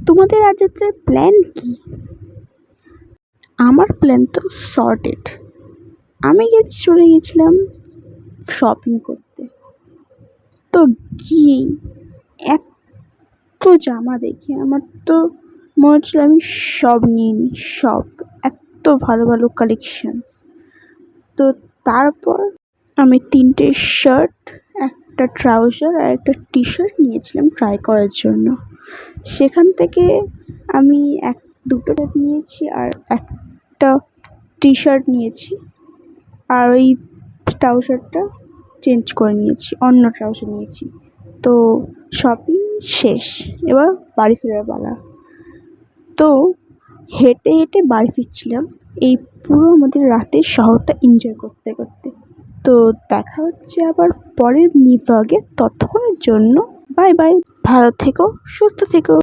তোমাদের আজ রাত্রের প্ল্যান কি? আমার প্ল্যান তো সর্টেড। আমি চলে গেছিলাম শপিং করতে। তো গিয়েই এত জামা দেখে আমার তো মনে হচ্ছিল আমি সব নিয়ে নিই, সব। এত ভালো ভালো কালেকশন। তো তারপর আমি 3টে শার্ট, একটা ট্রাউজার আর একটা টি শার্ট নিয়েছিলাম ট্রাই করার জন্য। সেখান থেকে আমি দুটো টপ নিয়েছি আর একটা টি শার্ট নিয়েছি, আর ওই ট্রাউজারটা চেঞ্জ করে নিয়েছি, অন্য ট্রাউজার নিয়েছি। তো শপিং শেষ, এবার বাড়ি ফেরার পালা। তো হেঁটে হেঁটে বাড়ি ফিরছিলাম এই পুরো আমাদের রাতের শহরটা এনজয় করতে করতে। তো দেখা হচ্ছে আবার পরের মিনি ব্লগে। ততক্ষণের জন্য বাই বাই। ভালো থেকো, সুস্থ থেকো।